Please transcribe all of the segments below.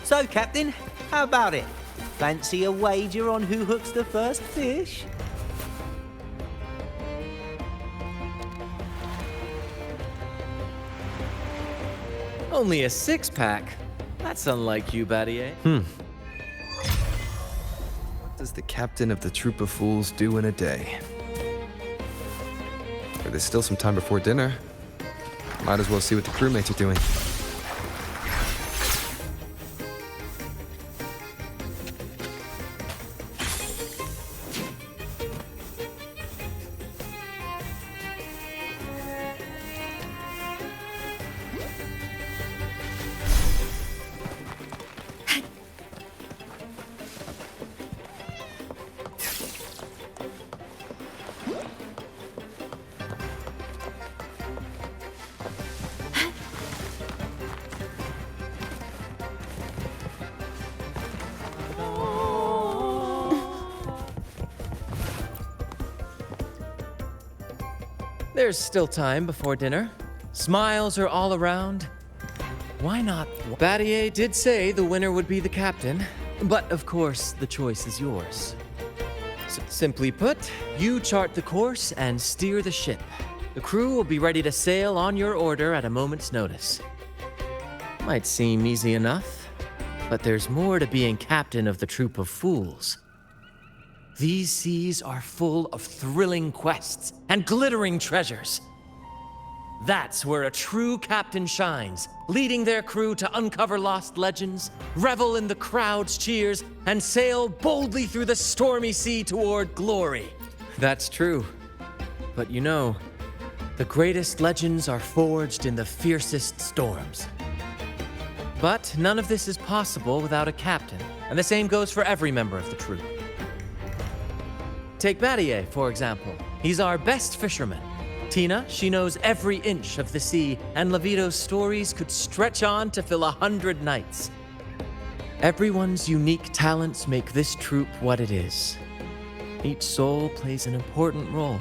So, Captain, how about it? Fancy a wager on who hooks the first fish? Only a six-pack? That's unlike you, Battier. What does the captain of the troop of fools do in a day? There's still some time before dinner. Might as well see what the crewmates are doing. There's still time before dinner. Smiles are all around. Why not? Battier did say the winner would be the captain, but of course the choice is yours. Simply put, you chart the course and steer the ship. The crew will be ready to sail on your order at a moment's notice. Might seem easy enough, but there's more to being captain of the troop of fools. These seas are full of thrilling quests and glittering treasures. That's where a true captain shines, leading their crew to uncover lost legends, revel in the crowd's cheers, and sail boldly through the stormy sea toward glory. That's true. But you know, the greatest legends are forged in the fiercest storms. But none of this is possible without a captain, and the same goes for every member of the troop. Take Battier, for example. He's our best fisherman. Tina, she knows every inch of the sea, and Levito's stories could stretch on to fill 100 nights. Everyone's unique talents make this troop what it is. Each soul plays an important role.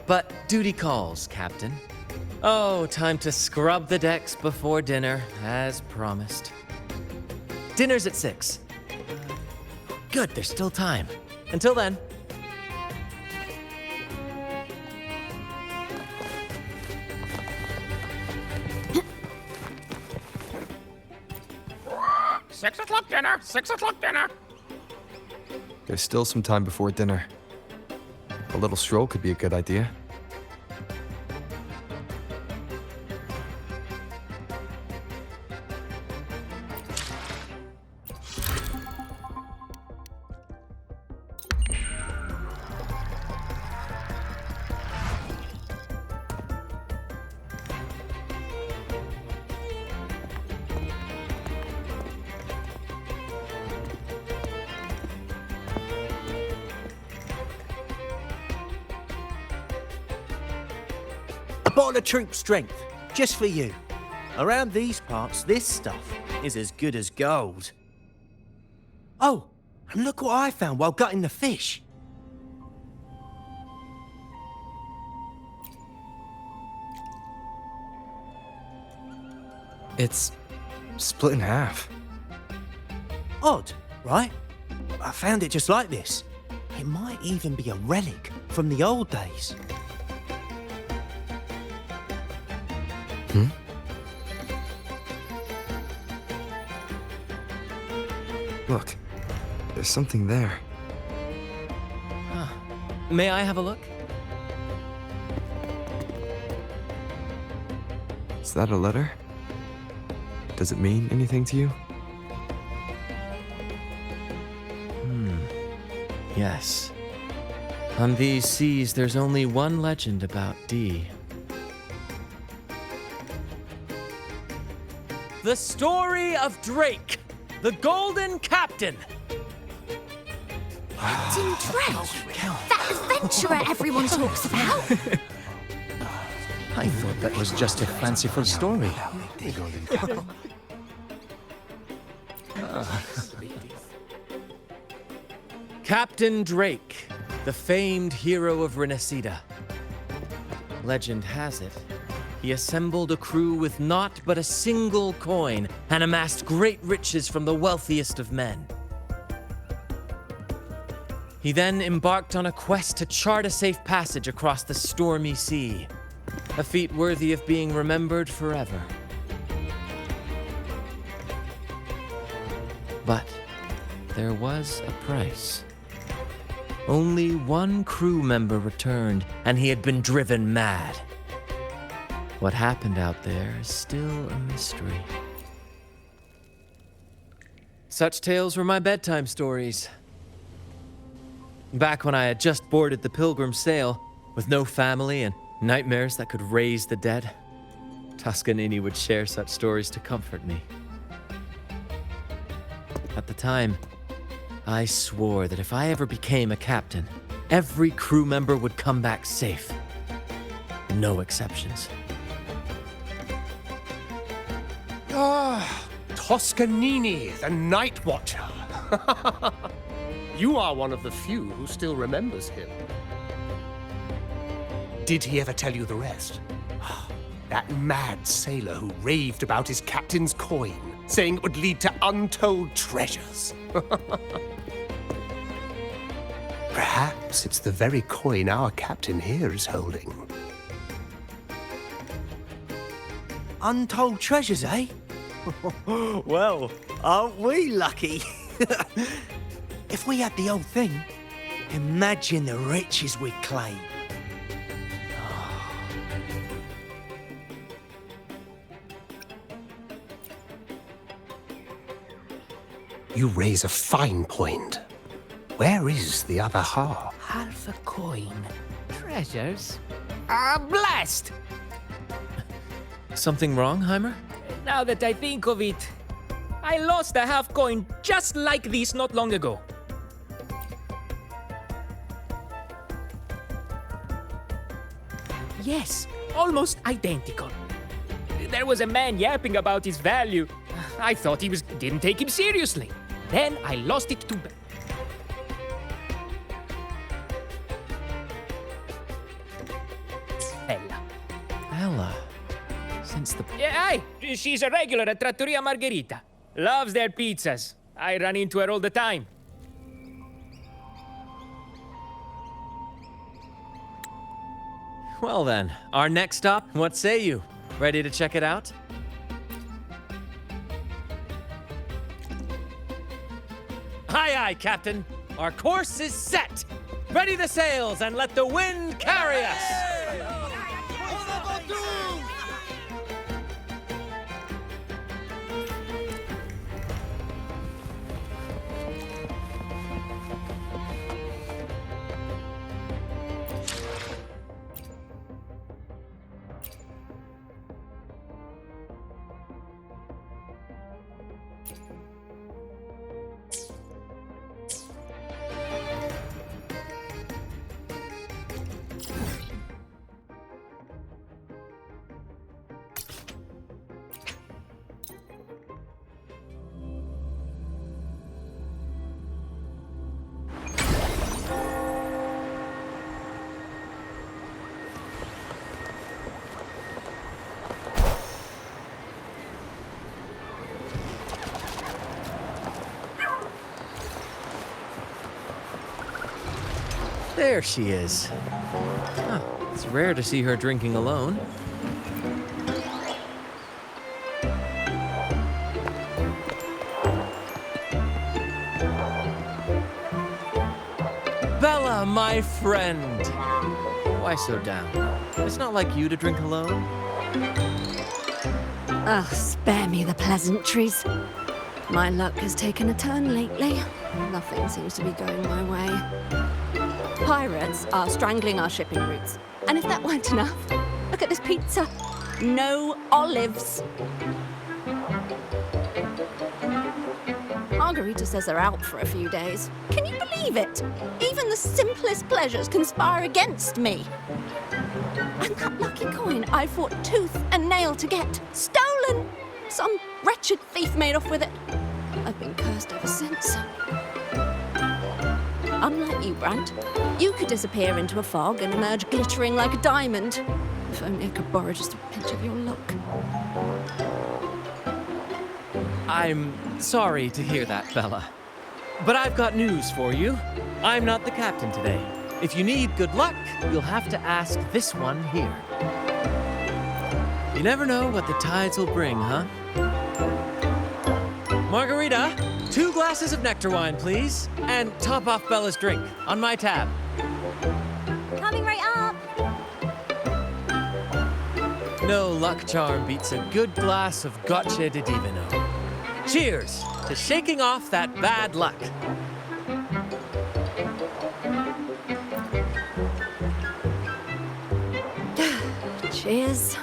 But duty calls, Captain. Oh, time to scrub the decks before dinner, as promised. Dinner's at 6. Good, there's still time. Until then. Six o'clock dinner! 6 o'clock dinner! There's still some time before dinner. A little stroll could be a good idea. Bottle of troop strength, just for you. Around these parts, this stuff is as good as gold. Oh, and look what I found while gutting the fish. It's split in half. Odd, right? I found it just like this. It might even be a relic from the old days. Look, there's something there. May I have a look? Is that a letter? Does it mean anything to you? Yes. On these seas, there's only one legend about D. The story of Drake, the Golden Captain. Captain Drake? That adventurer everyone talks about? I thought that was just a fanciful story. Captain Drake, the famed hero of Renacida. Legend has it, he assembled a crew with naught but a single coin and amassed great riches from the wealthiest of men. He then embarked on a quest to chart a safe passage across the stormy sea, a feat worthy of being remembered forever. But there was a price. Only one crew member returned, and he had been driven mad. What happened out there is still a mystery. Such tales were my bedtime stories. Back when I had just boarded the Pilgrim sail, with no family and nightmares that could raise the dead, Toscanini would share such stories to comfort me. At the time, I swore that if I ever became a captain, every crew member would come back safe. No exceptions. Toscanini, the Night Watcher. You are one of the few who still remembers him. Did he ever tell you the rest? That mad sailor who raved about his captain's coin, saying it would lead to untold treasures. Perhaps it's the very coin our captain here is holding. Untold treasures, eh? Well, aren't we lucky? If we had the whole thing, imagine the riches we'd claim. You raise a fine point. Where is the other half? Half a coin. Treasures? Ah, blast! Something wrong, Heimer? Now that I think of it, I lost a half coin just like this not long ago. Yes, almost identical. There was a man yapping about his value. I thought he didn't take him seriously. Then I lost it to... Ella. Ella. Since the... Yeah, she's a regular at Trattoria Margherita. Loves their pizzas. I run into her all the time. Well then, our next stop, what say you? Ready to check it out? Aye, aye, Captain. Our course is set. Ready the sails and let the wind carry us. There she is. Huh, it's rare to see her drinking alone. my friend. Why so down? It's not like you to drink alone. Oh, spare me the pleasantries. My luck has taken a turn lately. Nothing seems to be going my way. Pirates are strangling our shipping routes. And if that weren't enough, look at this pizza. No olives. Margarita says they're out for a few days. Can you believe it? Even the simplest pleasures conspire against me. And that lucky coin I fought tooth and nail to get, stolen! Some wretched thief made off with it. I've been cursed ever since. Unlike you, Brant, you could disappear into a fog and emerge glittering like a diamond. If only I could borrow just a pinch of your luck. I'm sorry to hear that, Bella. But I've got news for you. I'm not the captain today. If you need good luck, you'll have to ask this one here. You never know what the tides will bring, huh? Margarita, 2 glasses of nectar wine, please. And top off Bella's drink on my tab. Coming right up. No luck charm beats a good glass of G.O.A.T di Divino. Cheers to shaking off that bad luck. Cheers.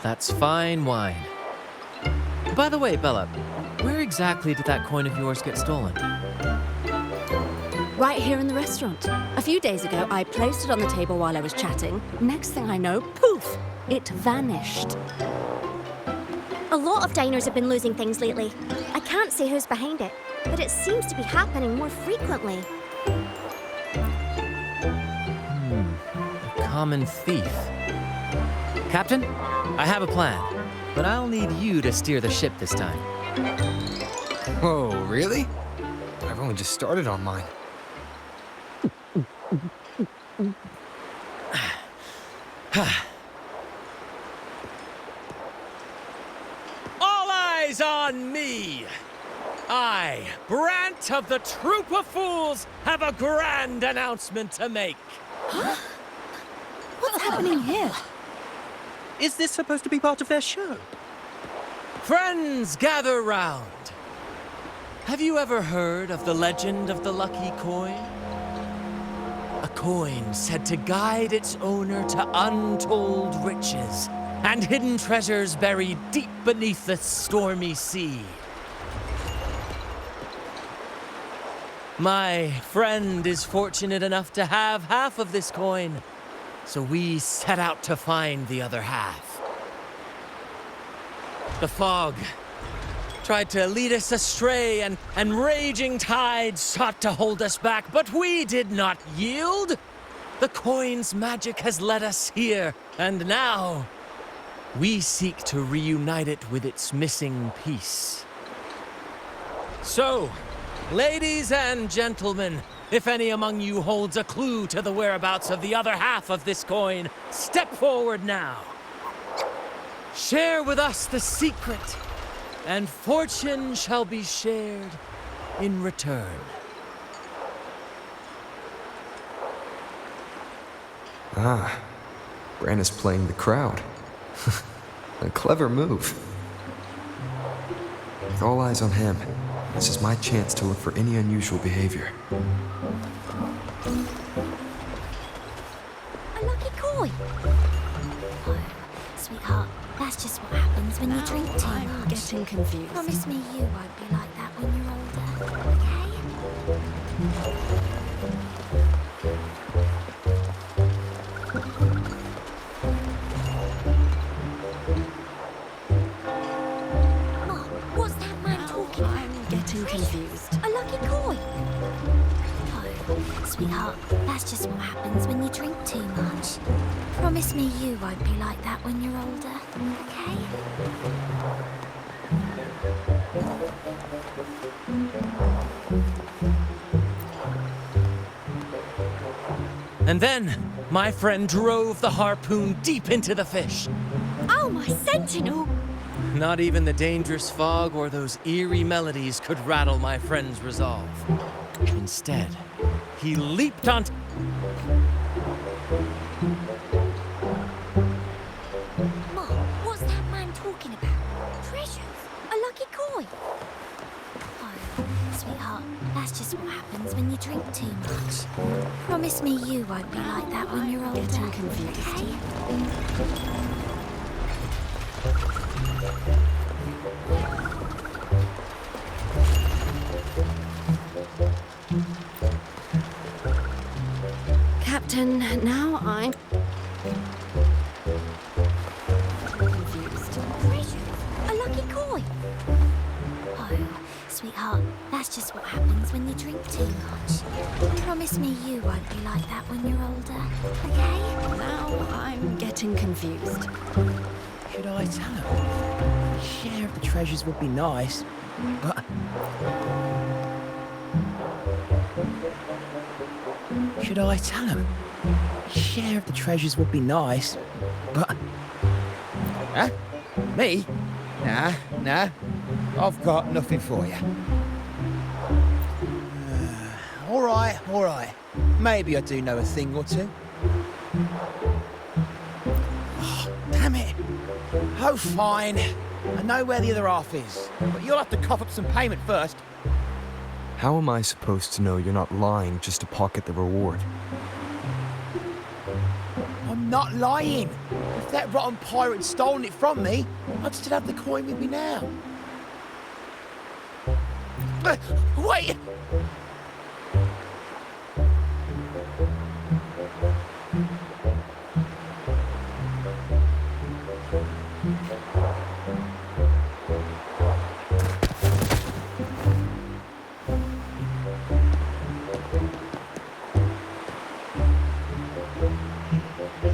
That's fine wine. By the way, Bella, where exactly did that coin of yours get stolen? Right here in the restaurant. A few days ago, I placed it on the table while I was chatting. Next thing I know, poof, it vanished. A lot of diners have been losing things lately. I can't say who's behind it, but it seems to be happening more frequently. A common thief. Captain, I have a plan, but I'll need you to steer the ship this time. Whoa, really? I've only just started on mine. All eyes on me! I, Brant of the Troop of Fools, have a grand announcement to make. What's happening here? Is this supposed to be part of their show? Friends, gather round. Have you ever heard of the legend of the lucky coin? A coin said to guide its owner to untold riches and hidden treasures buried deep beneath the stormy sea. My friend is fortunate enough to have half of this coin, so we set out to find the other half. The fog tried to lead us astray, and raging tides sought to hold us back, but we did not yield. The coin's magic has led us here, and now we seek to reunite it with its missing piece. So, ladies and gentlemen, if any among you holds a clue to the whereabouts of the other half of this coin, step forward now. Share with us the secret, and fortune shall be shared in return. Ah, Brant is playing the crowd. A clever move. With all eyes on him, this is my chance to look for any unusual behavior. A lucky coin. Oh, sweetheart, that's just what happens when you drink too I'm much. getting confused. Promise me you won't be like that when you're older, okay? Mom, what's that man talking about? I'm getting confused. A lucky coin. Oh, sweetheart, that's just what happens when you drink too much. Promise me you won't be like that when you're older, okay? And then, my friend drove the harpoon deep into the fish. Oh, my sentinel! Not even the dangerous fog or those eerie melodies could rattle my friend's resolve. Instead, he leaped on... Mom, what's that man talking about? Treasures? A lucky coin? Oh, sweetheart, that's just what happens when you drink too much. Promise me you won't be like that when you're older. Getting confused. Okay? Captain, now I'm confused. Treasure? A lucky coin? Oh, sweetheart, that's just what happens when you drink too much. Promise me you won't be like that when you're older, okay? Now I'm getting confused. Should I tell him? Share of the treasures would be nice, but... Should I tell him? Share of the treasures would be nice, but... Huh? Me? Nah. I've got nothing for you. All right. Maybe I do know a thing or two. Oh, damn it. Oh, fine. I know where the other half is, but you'll have to cough up some payment first. How am I supposed to know you're not lying just to pocket the reward? I'm not lying. If that rotten pirate had stolen it from me, I'd still have the coin with me now. Wait!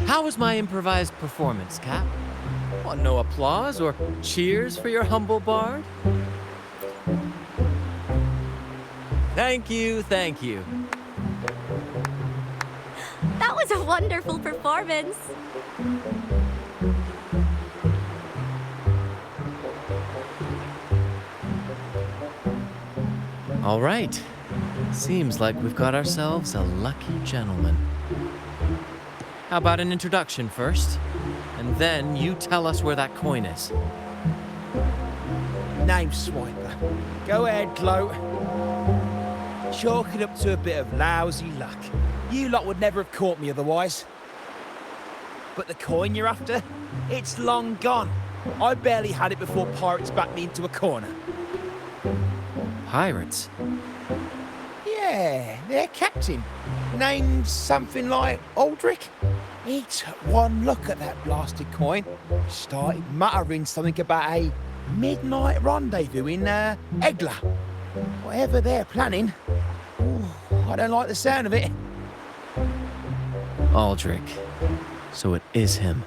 How was my improvised performance, Cap? Want no applause or cheers for your humble bard? Thank you. That was a wonderful performance. All right. Seems like we've got ourselves a lucky gentleman. How about an introduction first? And then you tell us where that coin is. Name swiper. Go ahead, Gloat. Chalk it up to a bit of lousy luck. You lot would never have caught me otherwise. But the coin you're after? It's long gone. I barely had it before pirates backed me into a corner. Pirates? Yeah, their captain. Named something like Aldrich. He took one look at that blasted coin, started muttering something about a midnight rendezvous in Egla. Whatever they're planning. Ooh, I don't like the sound of it. Aldrich. So it is him.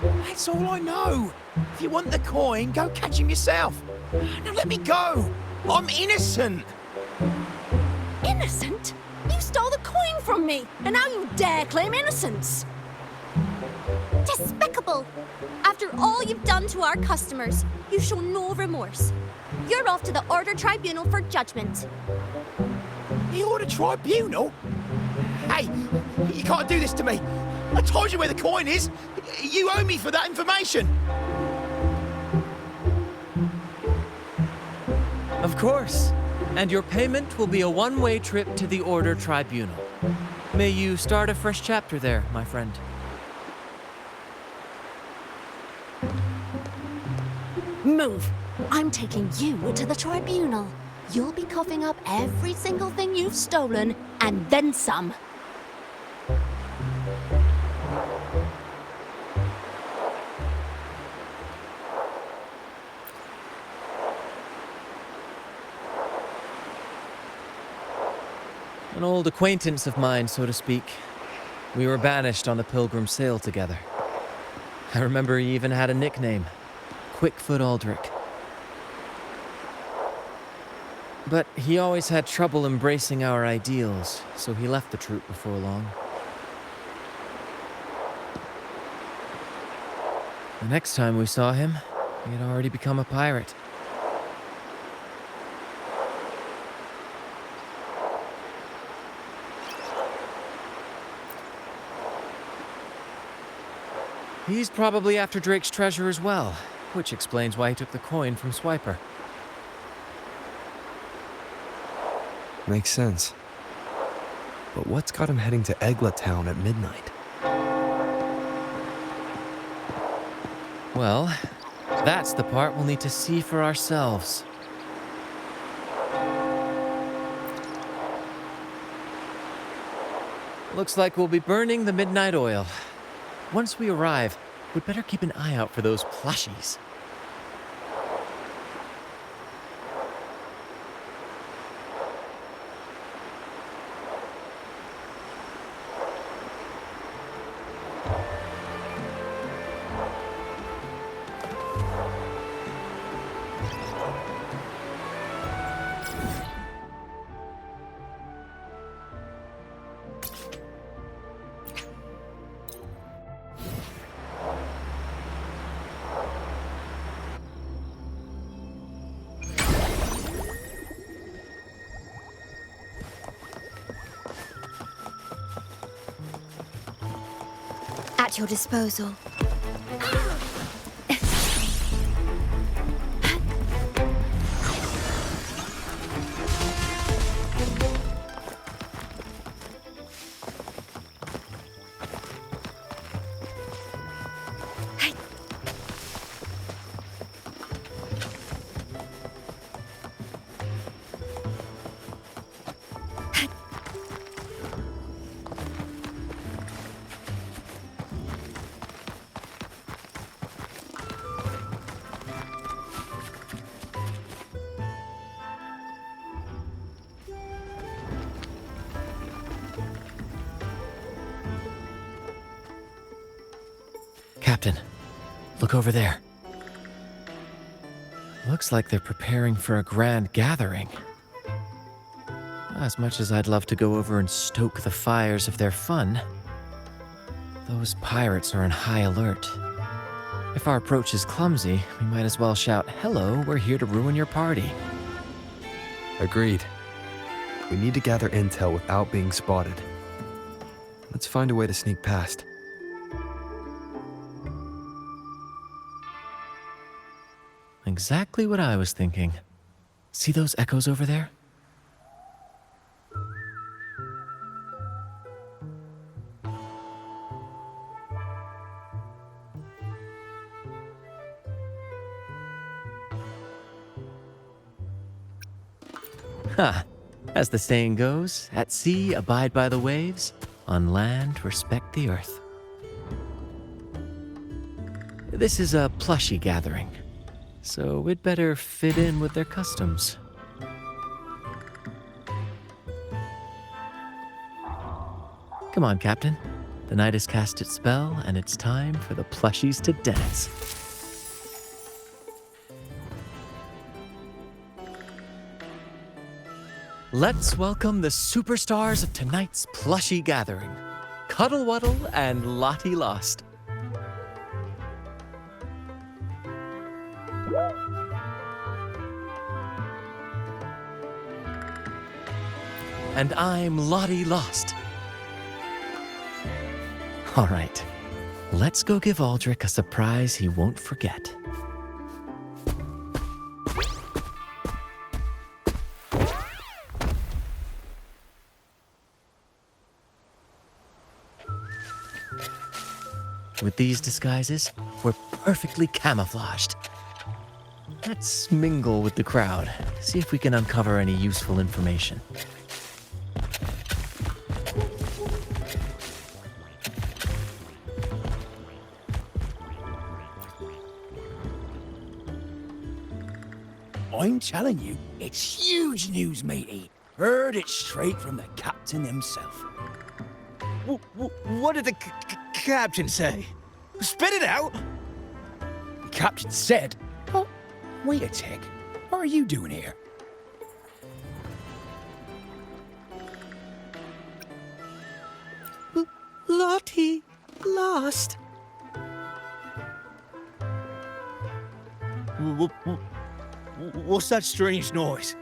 That's all I know. If you want the coin, go catch him yourself. Now let me go. I'm innocent. Innocent? You stole the coin from me, and now you dare claim innocence. Despicable! After all you've done to our customers, you show no remorse. You're off to the Order Tribunal for judgment. The Order Tribunal? Hey, you can't do this to me. I told you where the coin is. You owe me for that information. Of course. And your payment will be a one-way trip to the Order Tribunal. May you start a fresh chapter there, my friend. Move. I'm taking you to the tribunal. You'll be coughing up every single thing you've stolen, and then some. An old acquaintance of mine, so to speak. We were banished on the Pilgrim sail together. I remember he even had a nickname, Quickfoot Aldrich. But he always had trouble embracing our ideals, so he left the troop before long. The next time we saw him, he had already become a pirate. He's probably after Drake's treasure as well, which explains why he took the coin from Swiper. Makes sense. But what's got him heading to Eglet Town at midnight? Well, that's the part we'll need to see for ourselves. Looks like we'll be burning the midnight oil. Once we arrive, we'd better keep an eye out for those plushies. At your disposal. Captain, look over there. Looks like they're preparing for a grand gathering. As much as I'd love to go over and stoke the fires of their fun, those pirates are on high alert. If our approach is clumsy, we might as well shout, "Hello, we're here to ruin your party." Agreed. We need to gather intel without being spotted. Let's find a way to sneak past. Exactly what I was thinking. See those echoes over there? Ha! As the saying goes, at sea abide by the waves, on land respect the earth. This is a plushie gathering, so we'd better fit in with their customs. Come on, Captain. The night has cast its spell, and it's time for the plushies to dance. Let's welcome the superstars of tonight's plushie gathering, Cuddle Wuddle and Lottie Lost. And I'm Lottie Lost. All right, let's go give Aldrich a surprise he won't forget. With these disguises, we're perfectly camouflaged. Let's mingle with the crowd, see if we can uncover any useful information. I'm telling you, it's huge news, matey. Heard it straight from the captain himself. What did the captain say? Spit it out! The captain said, "Oh, wait a tick. What are you doing here?" Lottie Lost. What's that strange noise?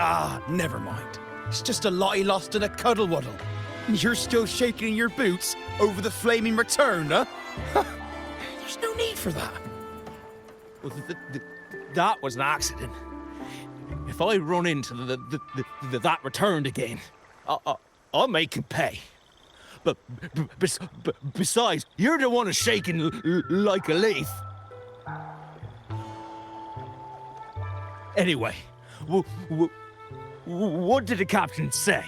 Ah, never mind. It's just a lottie lost in a cuddle waddle. And you're still shaking in your boots over the flaming return, huh? There's no need for that. Well, that was an accident. If I run into that returned again, I'll make him pay. But besides, you're the one who's shaking like a leaf. Anyway, what did the captain say?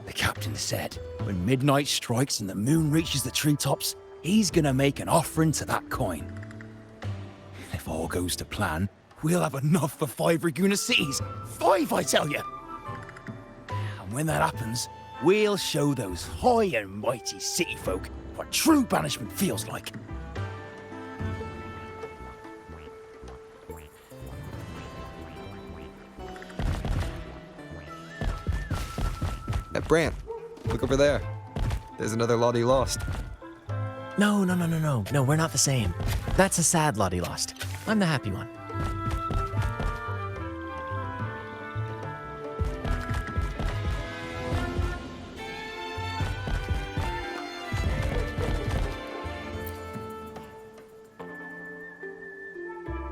The captain said, when midnight strikes and the moon reaches the treetops, he's gonna make an offering to that coin. If all goes to plan, we'll have enough for 5 Raguna cities. 5, I tell you! And when that happens, we'll show those high and mighty city folk what true banishment feels like. Brant, look over there. There's another Lottie lost. No, we're not the same. That's a sad Lottie lost. I'm the happy one.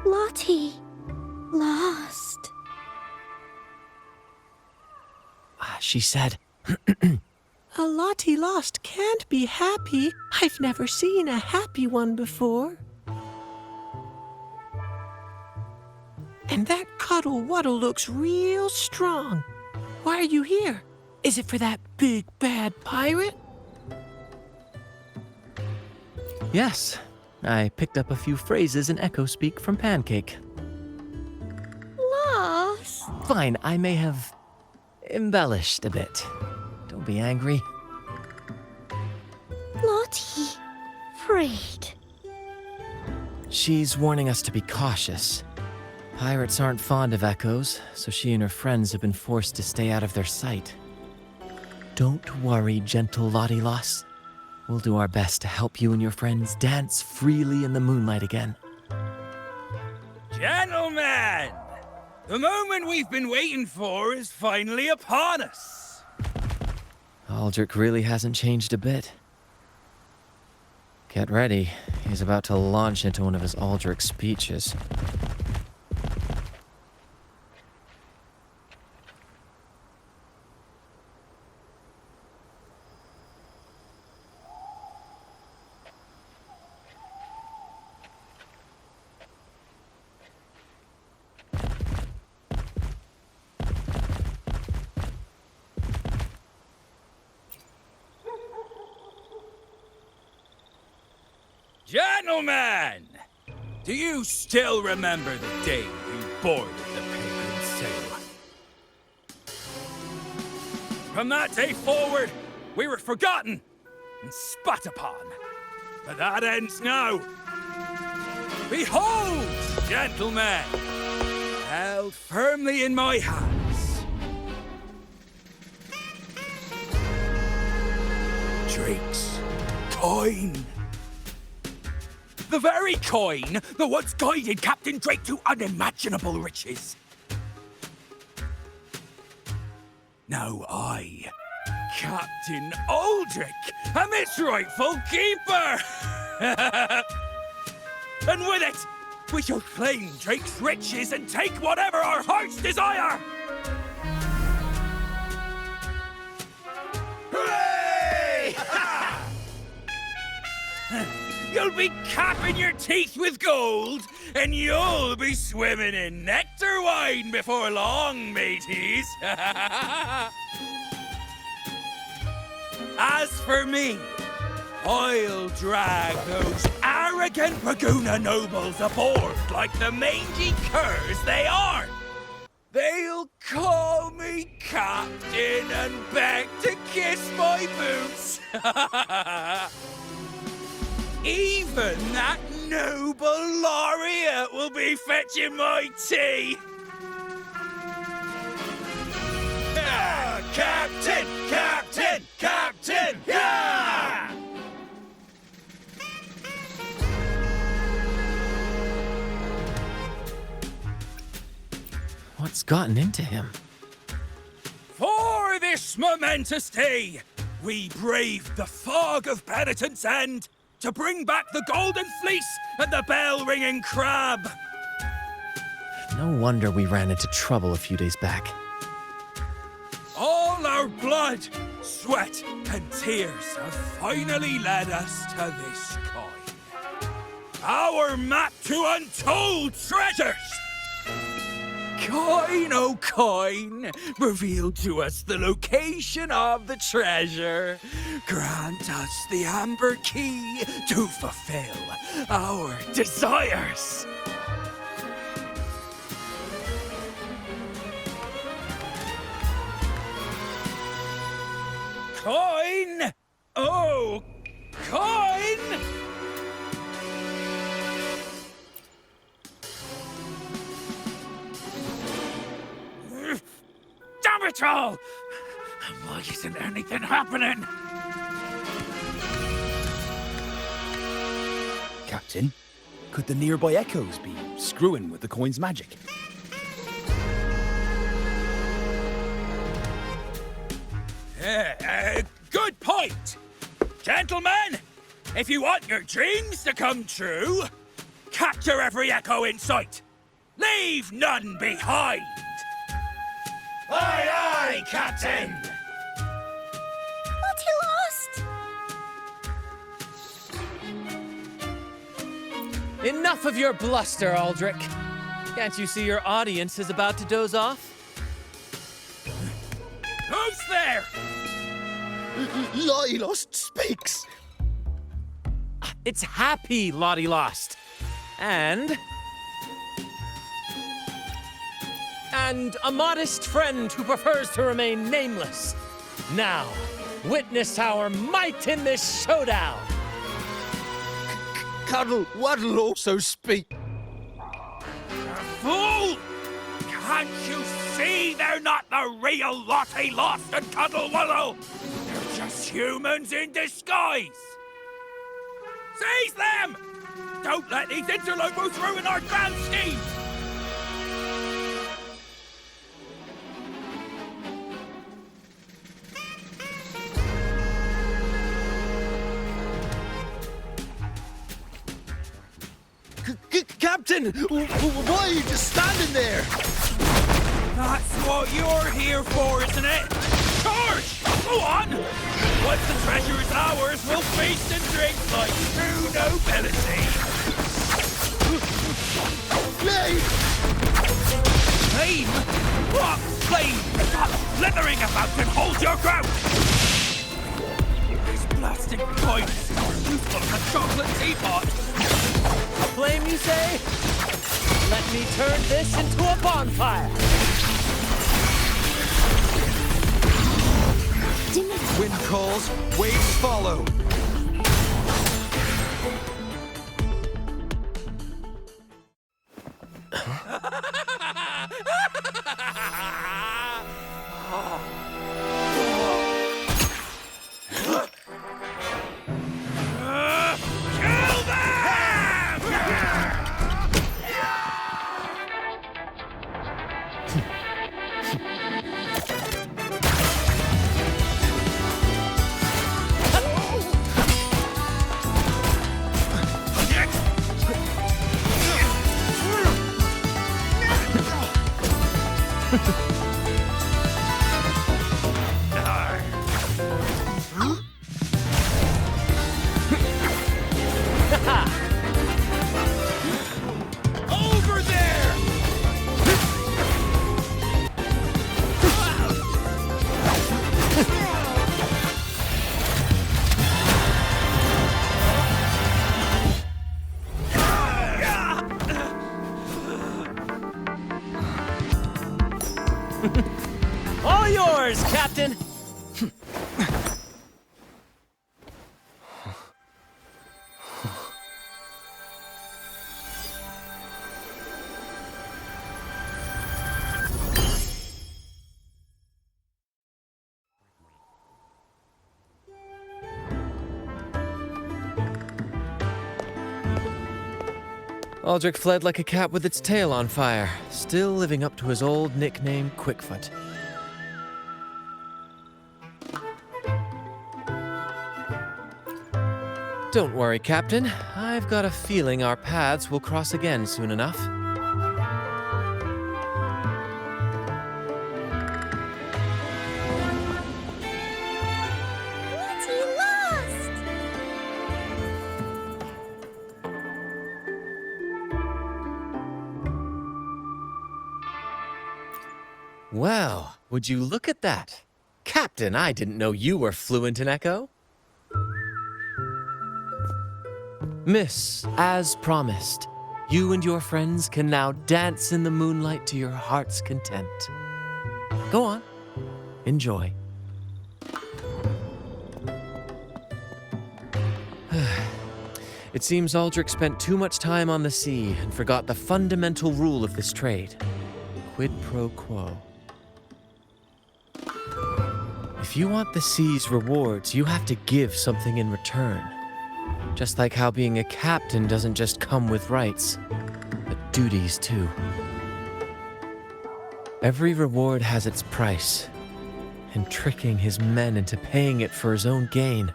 Lottie. Lost. She said, A Lottie lost can't be happy. I've never seen a happy one before. And that cuddle waddle looks real strong. Why are you here? Is it for that big bad pirate? yes. I picked up a few phrases in Echo Speak from Pancake. Lost. Fine, I may have embellished a bit. Don't be angry. Lottie. Afraid. She's warning us to be cautious. Pirates aren't fond of echoes, so she and her friends have been forced to stay out of their sight. Don't worry, gentle Lottie Loss. We'll do our best to help you and your friends dance freely in the moonlight again. Gentlemen! The moment we've been waiting for is finally upon us. Aldrich really hasn't changed a bit. Get ready. He's about to launch into one of his Aldrich speeches. Gentlemen! Do you still remember the day we boarded the Pilgrim sail? From that day forward, we were forgotten and spat upon. But that ends now. Behold, gentlemen, held firmly in my hands, Drake's coin. The very coin that once guided Captain Drake to unimaginable riches. Now I, Captain Aldrich, am its rightful keeper! And with it, we shall claim Drake's riches and take whatever our hearts desire! Hooray! You'll be capping your teeth with gold, and you'll be swimming in nectar wine before long, mateys. As for me, I'll drag those arrogant Raguna nobles aboard like the mangy curs they are. They'll call me captain and beg to kiss my boots. Even that noble laureate will be fetching my tea. Captain! Captain! Captain! Yeah! What's gotten into him? For this momentous day, we braved the fog of penitence end to bring back the golden fleece and the bell-ringing crab. No wonder we ran into trouble a few days back. All our blood, sweat, and tears have finally led us to this coin. Our map to untold treasures! Coin, oh coin, reveal to us the location of the treasure. Grant us the amber key to fulfill our desires. Coin! Oh, coin! Damn it all! Why isn't anything happening? Captain, could the nearby echoes be screwing with the coin's magic? Good point! Gentlemen, if you want your dreams to come true, capture every echo in sight. Leave none behind! Aye, aye, Captain! What you lost? Enough of your bluster, Aldrich. Can't you see your audience is about to doze off? Who's there? Lottie Lost speaks. It's Happy Lottie Lost. And a modest friend who prefers to remain nameless. Now, witness our might in this showdown. Cuddle Waddle also speak. Fool! Can't you see they're not the real Lottie Lost and Cuddle Wallow? They're just humans in disguise! Seize them! Don't let these interlopers ruin our grand scheme! Captain, why are you just standing there? That's what you're here for, isn't it? Charge! Go on! Once the treasure is ours, we'll feast and drink like true nobility. Flame! Flame? What flame? Stop slithering about and hold your ground! This blasted coin is as useful as a chocolate teapot. A flame, you say? Let me turn this into a bonfire. Wind calls, waves follow. Over there! All yours, Captain! Aldrich fled like a cat with its tail on fire, still living up to his old nickname, Quickfoot. Don't worry, Captain. I've got a feeling our paths will cross again soon enough. What he lost? Well, would you look at that? Captain, I didn't know you were fluent in Echo. Miss, as promised, you and your friends can now dance in the moonlight to your heart's content. Go on, enjoy. It seems Aldrich spent too much time on the sea and forgot the fundamental rule of this trade. Quid pro quo. If you want the sea's rewards, you have to give something in return. Just like how being a captain doesn't just come with rights, but duties too. Every reward has its price, and tricking his men into paying it for his own gain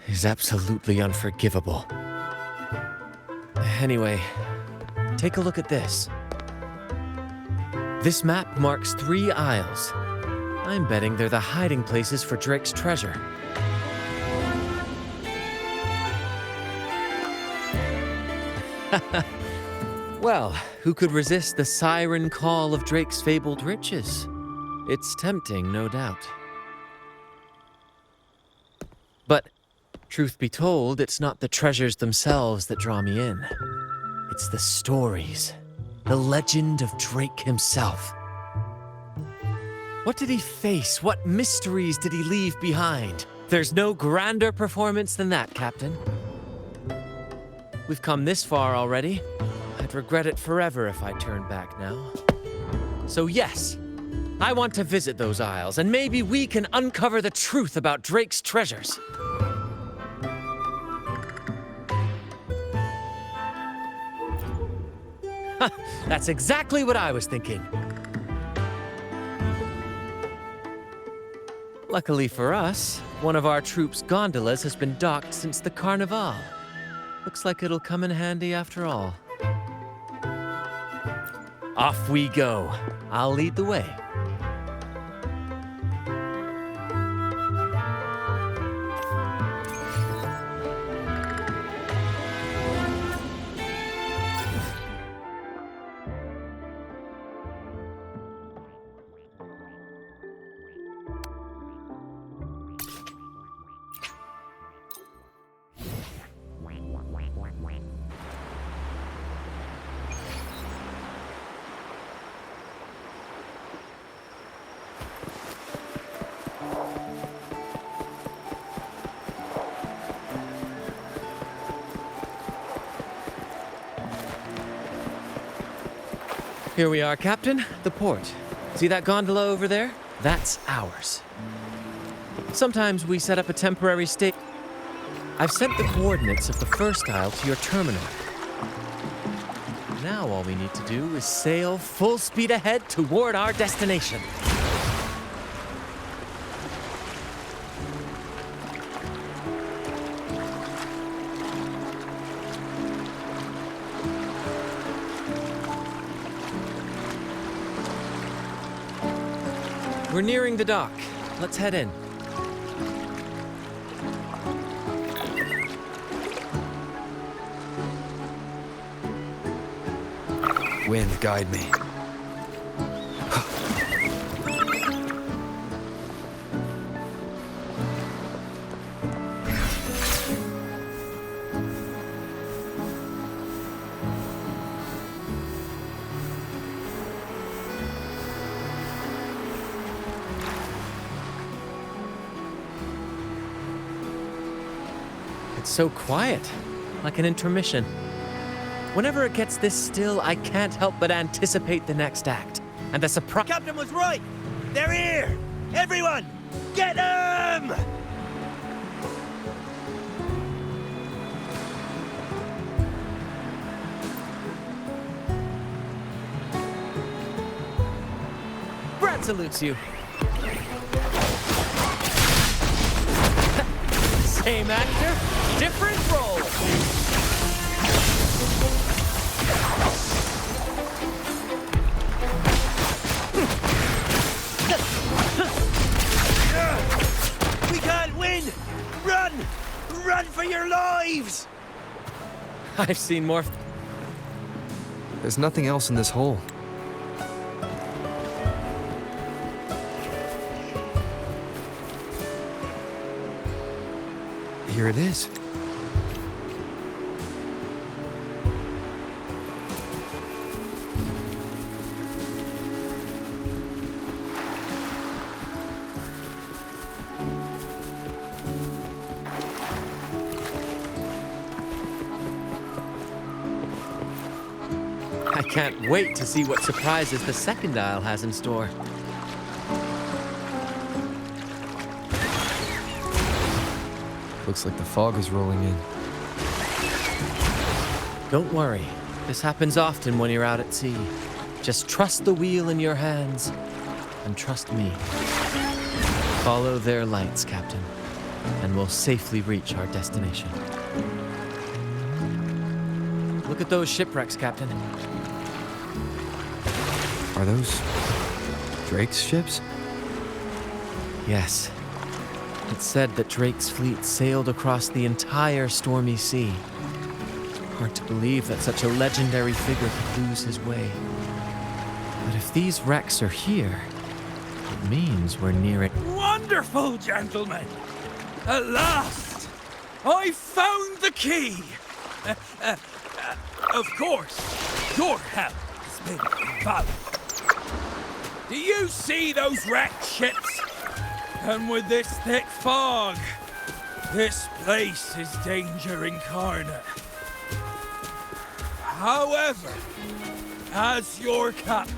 is absolutely unforgivable. Anyway, take a look at this. This map marks 3 isles. I'm betting they're the hiding places for Drake's treasure. Well, who could resist the siren call of Drake's fabled riches? It's tempting, no doubt. But, truth be told, it's not the treasures themselves that draw me in. It's the stories, the legend of Drake himself. What did he face? What mysteries did he leave behind? There's no grander performance than that, Captain. We've come this far already. I'd regret it forever if I turned back now. So yes, I want to visit those isles, and maybe we can uncover the truth about Drake's treasures. That's exactly what I was thinking. Luckily for us, one of our troops' gondolas has been docked since the Carnival. Looks like it'll come in handy after all. Off we go. I'll lead the way. Here we are, Captain. The port. See that gondola over there? That's ours. Sometimes we set up a temporary stay. I've sent the coordinates of the first isle to your terminal. Now all we need to do is sail full speed ahead toward our destination. We're nearing the dock. Let's head in. Wind, guide me. It's so quiet, like an intermission. Whenever it gets this still, I can't help but anticipate the next act. And the surprise— Captain was right! They're here! Everyone, get them! Brant salutes you. Same actor, different role. We can't win! Run! Run for your lives! I've seen more. There's nothing else in this hole. Here it is. I can't wait to see what surprises the second aisle has in store. Looks like the fog is rolling in. Don't worry. This happens often when you're out at sea. Just trust the wheel in your hands and trust me. Follow their lights, Captain, and we'll safely reach our destination. Look at those shipwrecks, Captain. Are those Drake's ships? Yes. It's said that Drake's fleet sailed across the entire stormy sea. Hard to believe that such a legendary figure could lose his way. But if these wrecks are here, it means we're near it. Wonderful, gentlemen! At last! I found the key! Of course, your help has been invaluable. Do you see those wrecked ships? And with this thick fog, this place is danger incarnate. However, as your captain,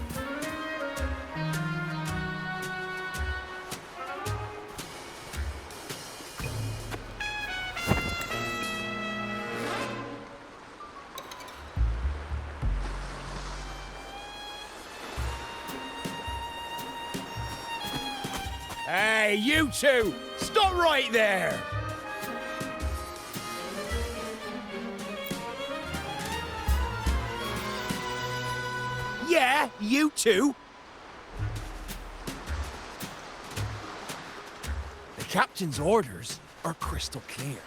Hey, you two! Stop right there! Yeah, you two! The captain's orders are crystal clear.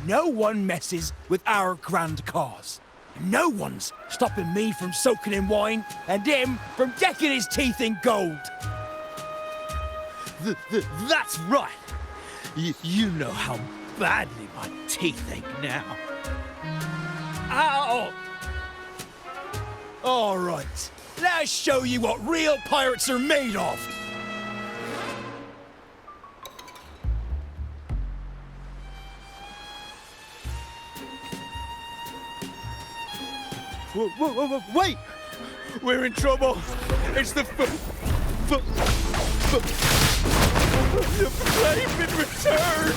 No one messes with our grand cause. No one's stopping me from soaking in wine and him from decking his teeth in gold. That's right. You know how badly my teeth ache now. Ow! All right, let's show you what real pirates are made of. Wait! We're in trouble. It's the the flaming return!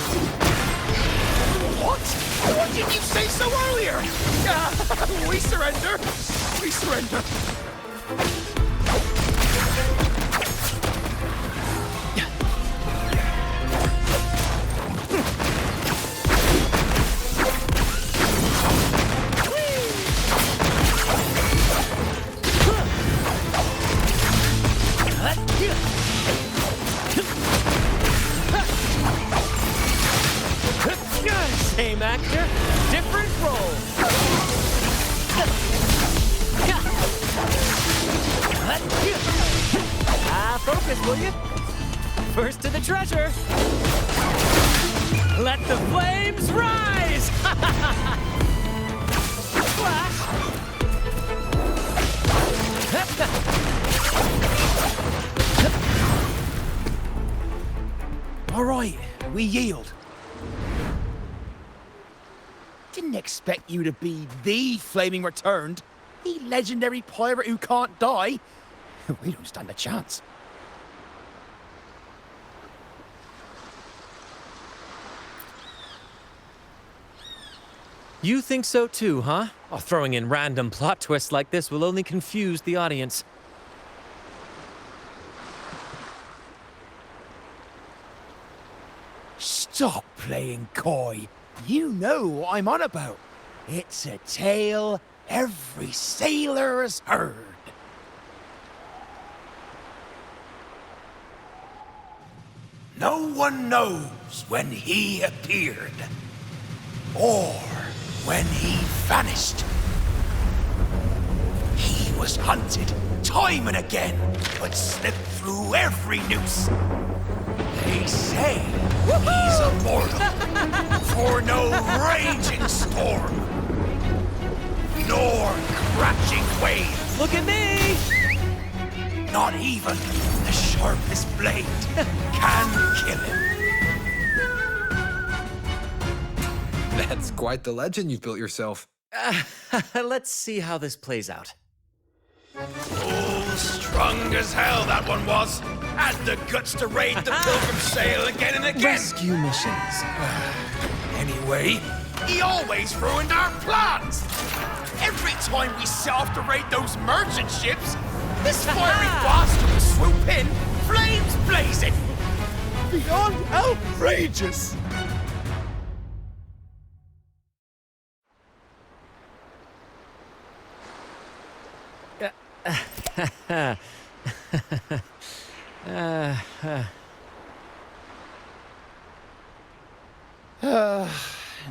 What? What did you say so earlier? We surrender! We surrender! Same actor, different role. Focus, will you? First to the treasure. Let the flames rise! Flash! All right, we yield. Didn't expect you to be the flaming returned, the legendary pirate who can't die. We don't stand a chance. You think so too, huh? Oh, throwing in random plot twists like this will only confuse the audience. Stop playing coy. You know what I'm on about. It's a tale every sailor has heard. No one knows when he appeared, or when he vanished. He was hunted time and again, but slipped through every noose. They say he's immortal, for no raging storm, nor crashing wave. Look at me! Not even the sharpest blade can kill him. That's quite the legend you've built yourself. Let's see how this plays out. Oh, strong as hell that one was. Had the guts to raid the Pilgrim Sail again and again. Rescue missions. Anyway, he always ruined our plans. Every time we set off to raid those merchant ships, this fiery bastard would swoop in, flames blazing. Beyond outrageous!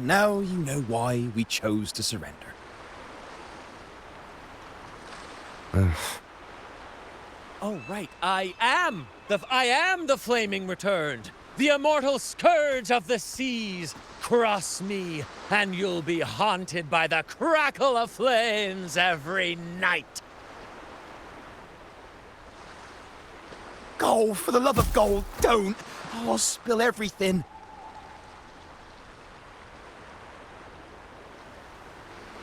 Now you know why we chose to surrender. Oh, right. I am the flaming returned. The immortal scourge of the seas. Cross me, and you'll be haunted by the crackle of flames every night. Gold, for the love of gold, don't! I'll spill everything.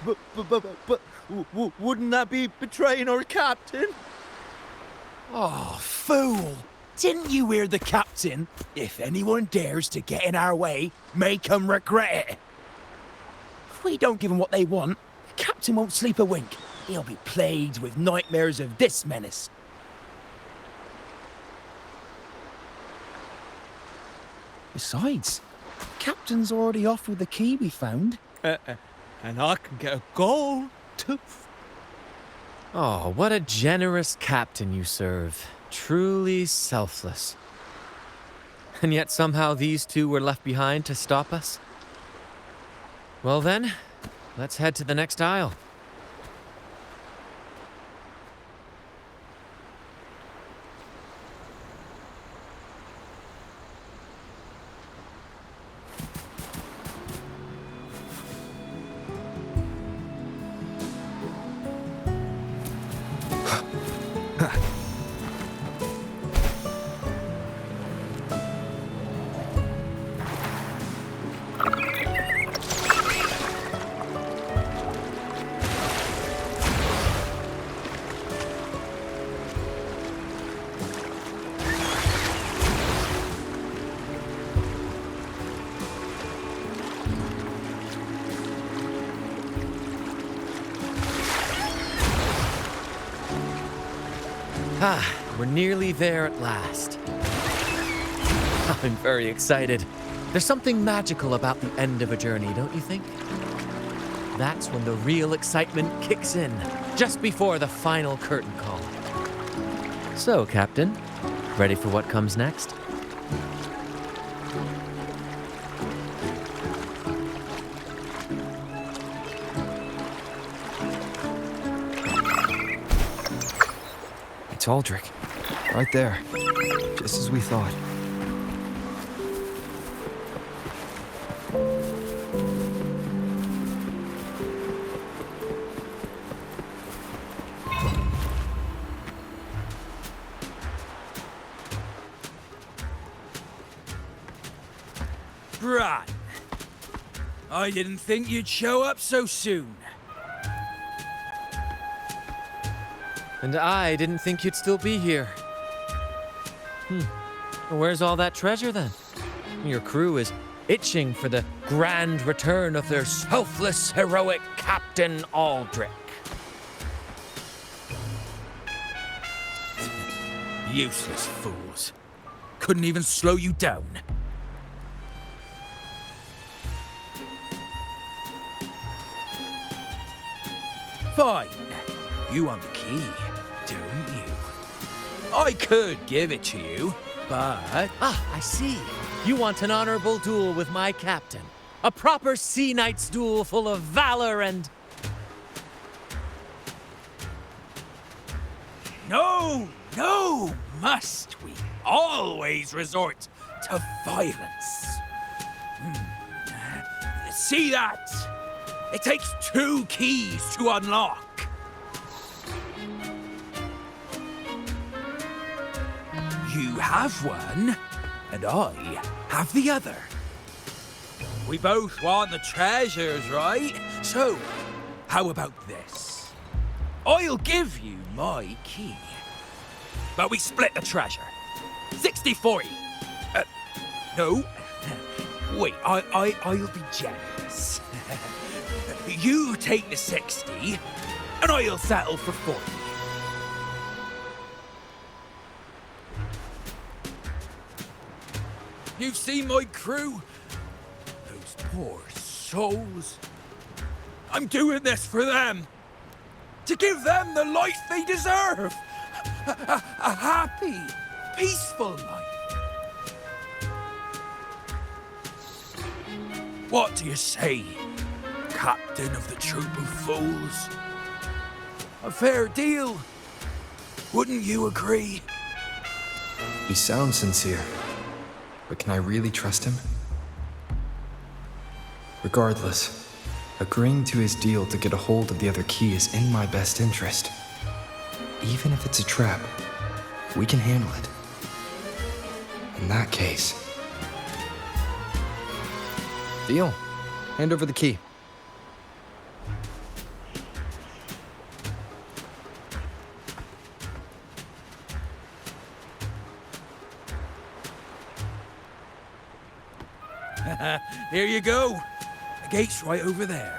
But, wouldn't that be betraying our captain? Oh, fool! Didn't you hear the captain? If anyone dares to get in our way, make 'em regret it. If we don't give 'em what they want, the captain won't sleep a wink. He'll be plagued with nightmares of this menace. Besides, the captain's already offered the key we found. And I can get a gold tooth. Oh, what a generous captain you serve. Truly selfless. And yet somehow these two were left behind to stop us? Well then, let's head to the next aisle. Ah, we're nearly there at last. I'm very excited. There's something magical about the end of a journey, don't you think? That's when the real excitement kicks in, just before the final curtain call. So, Captain, ready for what comes next? It's Aldrich. Right there. Just as we thought. Brant, I didn't think you'd show up so soon. And I didn't think you'd still be here. Where's all that treasure then? Your crew is itching for the grand return of their selfless, heroic Captain Aldrich. Useless fools. Couldn't even slow you down. Fine. You want the key, don't you? I could give it to you, but... Ah, I see. You want an honorable duel with my captain. A proper Sea Knight's duel full of valor and... No, must we always resort to violence? See that? It takes 2 keys to unlock. You have one, and I have the other. We both want the treasures, right? So, how about this? I'll give you my key, but we split the treasure. 60-40. No. Wait, I'll be generous. You take the 60, and I'll settle for 40. You've seen my crew? Those poor souls. I'm doing this for them. To give them the life they deserve. A happy, peaceful life. What do you say, Captain of the Troop of Fools? A fair deal, wouldn't you agree? He sounds sincere, but can I really trust him? Regardless, agreeing to his deal to get a hold of the other key is in my best interest. Even if it's a trap, we can handle it. In that case... Deal. Hand over the key. Here you go. The gate's right over there.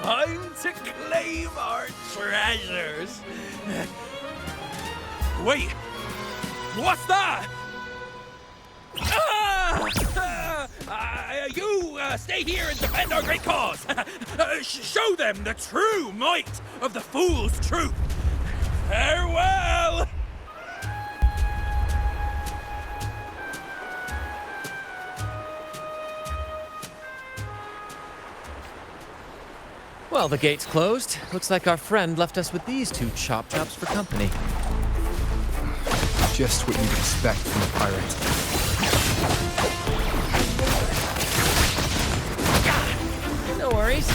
Time to claim our treasures. Wait, what's that? You stay here and defend our great cause. Show them the true might of the Fool's Troop. Farewell. Well, the gate's closed. Looks like our friend left us with these 2 chop chops for company. Just what you'd expect from a pirate. No worries.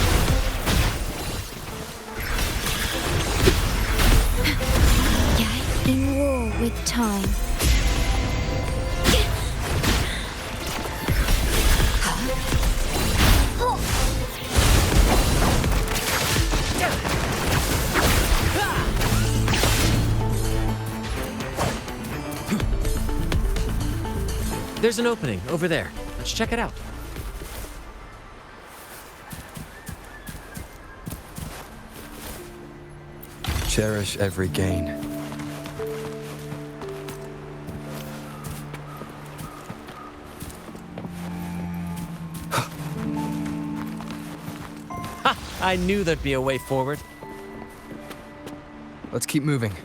Get in war with time. There's an opening over there. Let's check it out. Cherish every gain. Ha! I knew there'd be a way forward. Let's keep moving.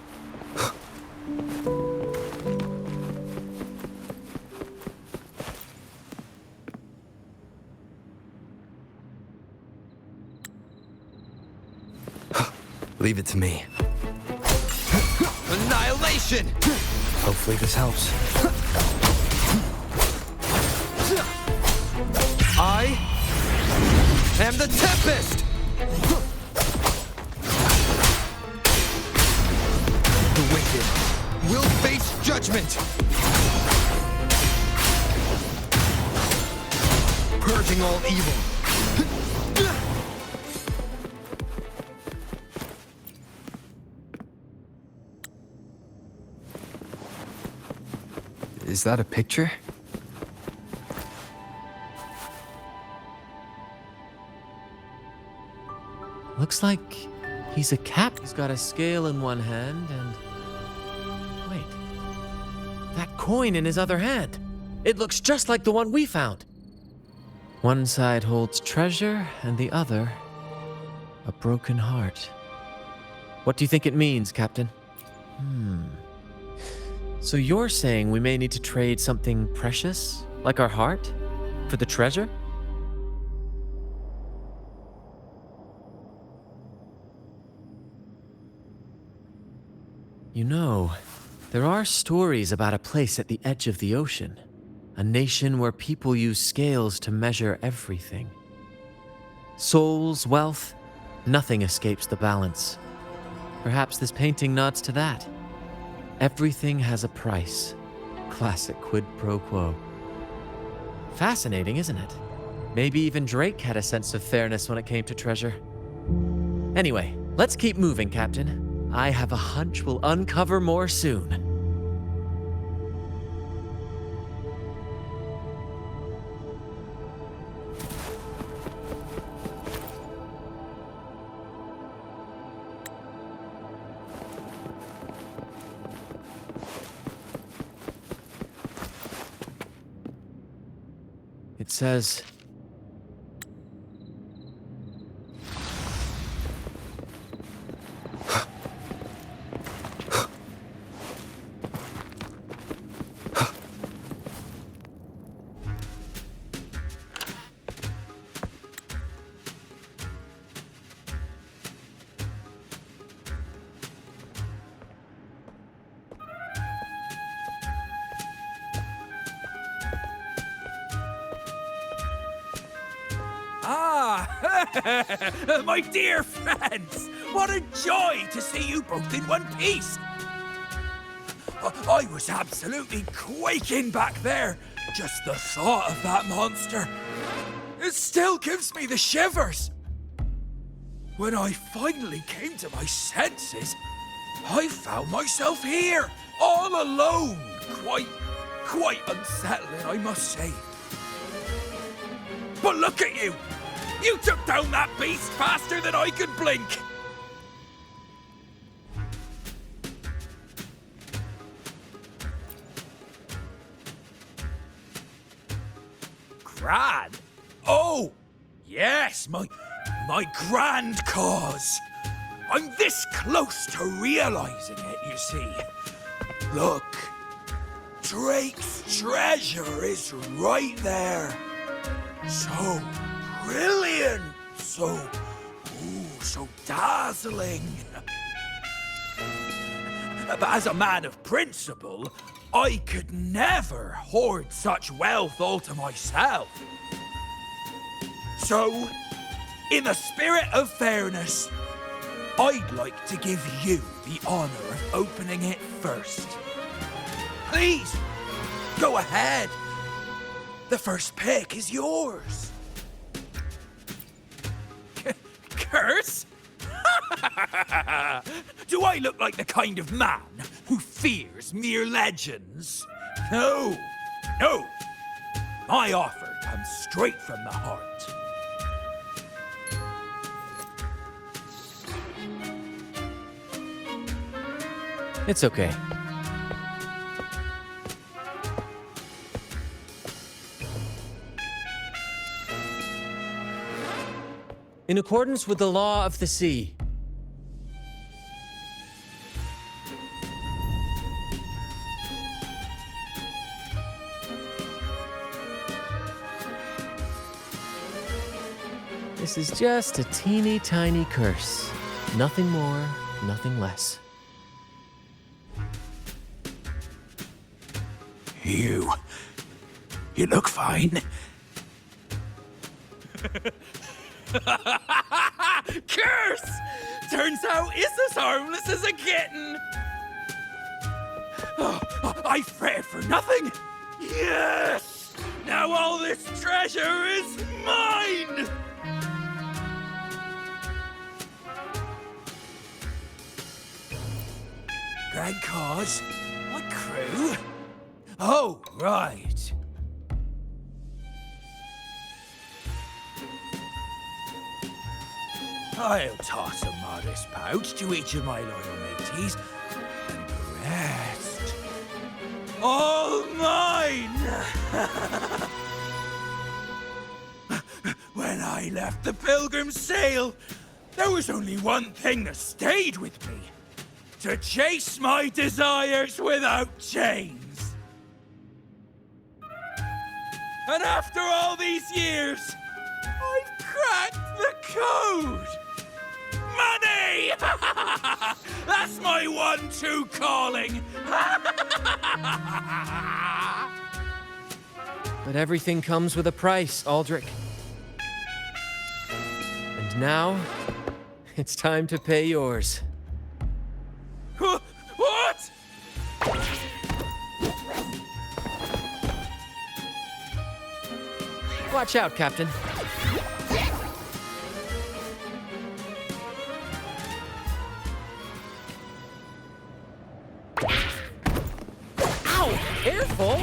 Leave it to me. Annihilation! Hopefully this helps. I am the Tempest! The wicked will face judgment! Purging all evil. Is that a picture? Looks like he's a cap. He's got a scale in one hand and... Wait. That coin in his other hand. It looks just like the one we found. One side holds treasure and the other a broken heart. What do you think it means, Captain? So you're saying we may need to trade something precious, like our heart, for the treasure? You know, there are stories about a place at the edge of the ocean. A nation where people use scales to measure everything. Souls, wealth, nothing escapes the balance. Perhaps this painting nods to that. Everything has a price. Classic quid pro quo. Fascinating, isn't it? Maybe even Drake had a sense of fairness when it came to treasure. Anyway, let's keep moving, Captain. I have a hunch we'll uncover more soon. It says... My dear friends, what a joy to see you both in one piece. I was absolutely quaking back there. Just the thought of that monster. It still gives me the shivers. When I finally came to my senses, I found myself here, all alone. Quite unsettling, I must say. But look at you! You took down that beast faster than I could blink! Grand? Oh! Yes, my grand cause! I'm this close to realizing it, you see. Look, Drake's treasure is right there. So brilliant, so dazzling. But as a man of principle, I could never hoard such wealth all to myself. So, in the spirit of fairness, I'd like to give you the honor of opening it first. Please, go ahead. The first pick is yours. Curse? Do I look like the kind of man who fears mere legends? No. My offer comes straight from the heart. It's okay. In accordance with the law of the sea. This is just a teeny tiny curse. Nothing more, nothing less. You look fine. Curse! Turns out it's as harmless as a kitten. Oh, I fretted for nothing. Yes! Now all this treasure is mine! Grand cause, my crew, Oh, right. I'll toss a modest pouch to each of my loyal mateys, and the rest, all mine! When I left the Pilgrim's Sail, there was only one thing that stayed with me. To chase my desires without chains. And after all these years, I've cracked the code! Money! That's my 1-2 calling! But everything comes with a price, Aldrich. And now, it's time to pay yours. What? Watch out, Captain. Ow! Careful!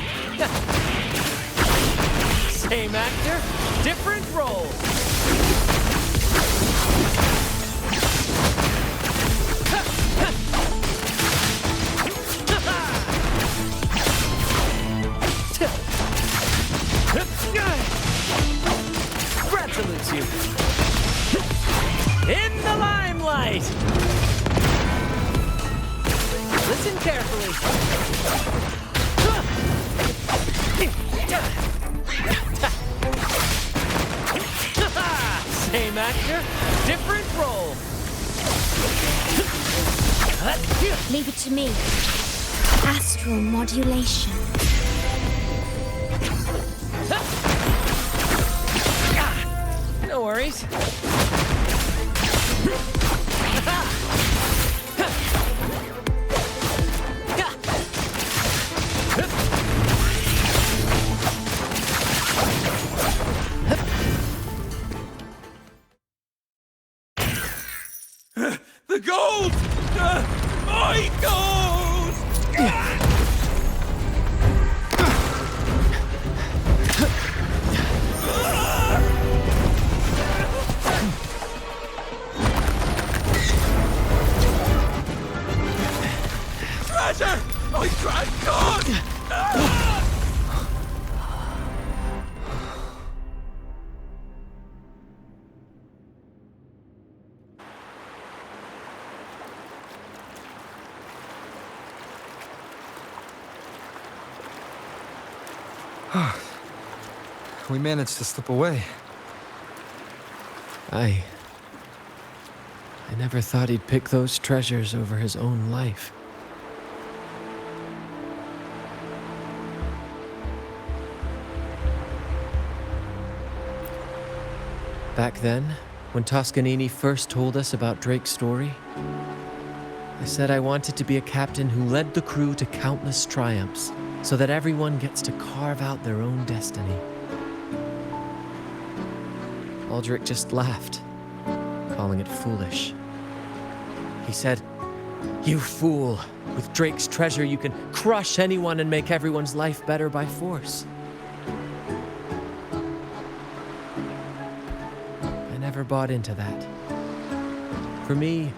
Same actor, different role. Brant salutes you. In the limelight! Listen carefully. Same actor, different role. Leave it to me. Astral modulation. No worries. The gold! My gold! Treasure! My grand god! We managed to slip away. I never thought he'd pick those treasures over his own life. Back then, when Toscanini first told us about Drake's story, I said I wanted to be a captain who led the crew to countless triumphs, so that everyone gets to carve out their own destiny. Aldrich just laughed, calling it foolish. He said, "You fool! With Drake's treasure, you can crush anyone and make everyone's life better by force." I never bought into that. For me,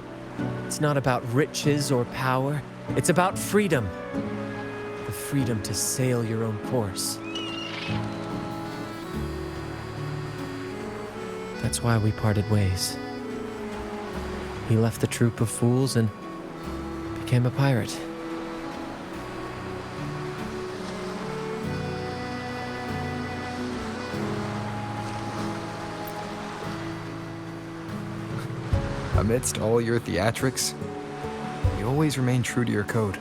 it's not about riches or power. It's about freedom. The freedom to sail your own course. That's why we parted ways. He left the troop of fools and became a pirate. Amidst all your theatrics, you always remain true to your code.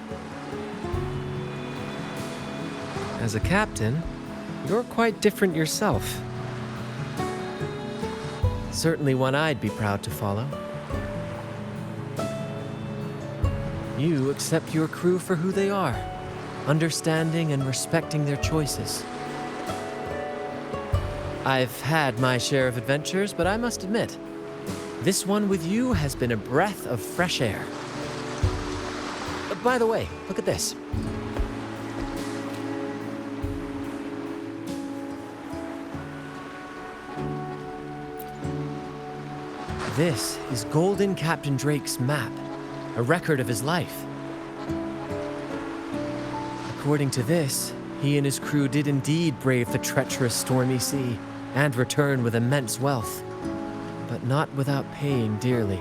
As a captain, you're quite different yourself. Certainly one I'd be proud to follow. You accept your crew for who they are, understanding and respecting their choices. I've had my share of adventures, but I must admit, this one with you has been a breath of fresh air. By the way, look at this. This is Golden Captain Drake's map, a record of his life. According to this, he and his crew did indeed brave the treacherous stormy sea and return with immense wealth, but not without paying dearly.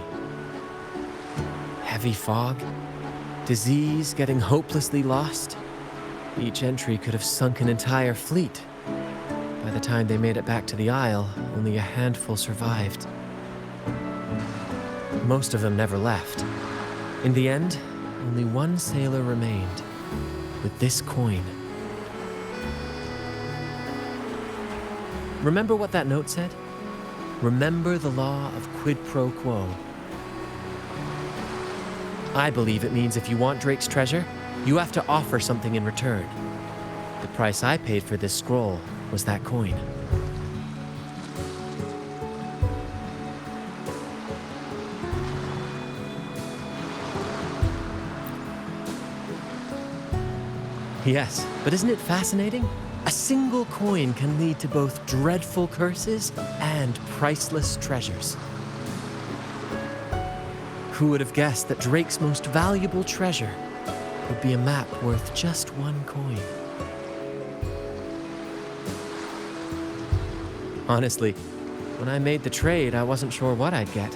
Heavy fog, disease, getting hopelessly lost. Each entry could have sunk an entire fleet. By the time they made it back to the Isle, only a handful survived. Most of them never left. In the end, only one sailor remained, with this coin. Remember what that note said? Remember the law of quid pro quo. I believe it means if you want Drake's treasure, you have to offer something in return. The price I paid for this scroll was that coin. Yes, but isn't it fascinating? A single coin can lead to both dreadful curses and priceless treasures. Who would have guessed that Drake's most valuable treasure would be a map worth just one coin? Honestly, when I made the trade, I wasn't sure what I'd get.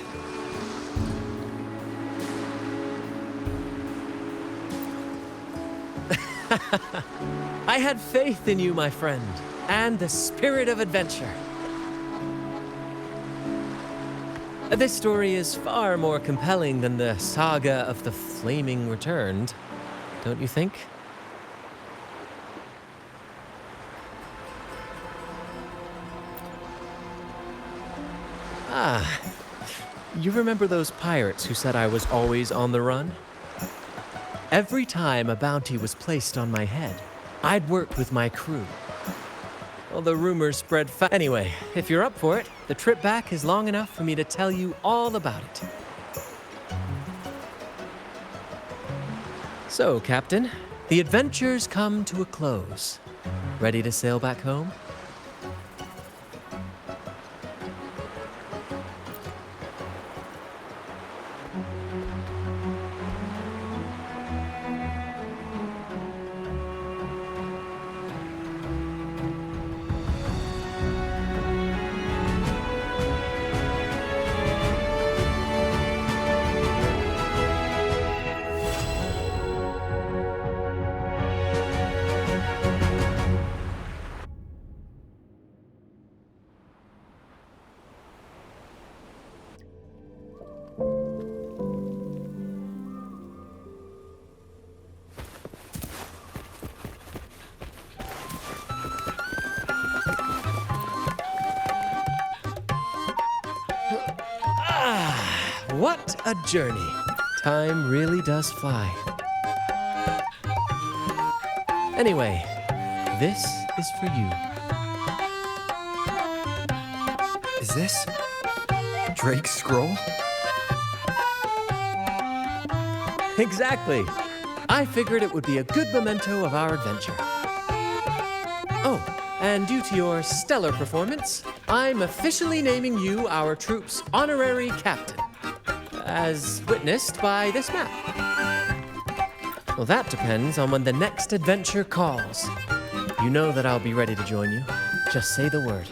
I had faith in you, my friend, and the spirit of adventure. This story is far more compelling than the saga of the Flaming Returned, don't you think? Ah, you remember those pirates who said I was always on the run? Every time a bounty was placed on my head, I'd worked with my crew. Well, the rumors spread fast. Anyway, if you're up for it, the trip back is long enough for me to tell you all about it. So, Captain, the adventures come to a close. Ready to sail back home? What a journey. Time really does fly. Anyway, this is for you. Is this Drake's scroll? Exactly. I figured it would be a good memento of our adventure. Oh, and due to your stellar performance, I'm officially naming you our troop's honorary captain, as witnessed by this map. Well, that depends on when the next adventure calls. You know that I'll be ready to join you. Just say the word.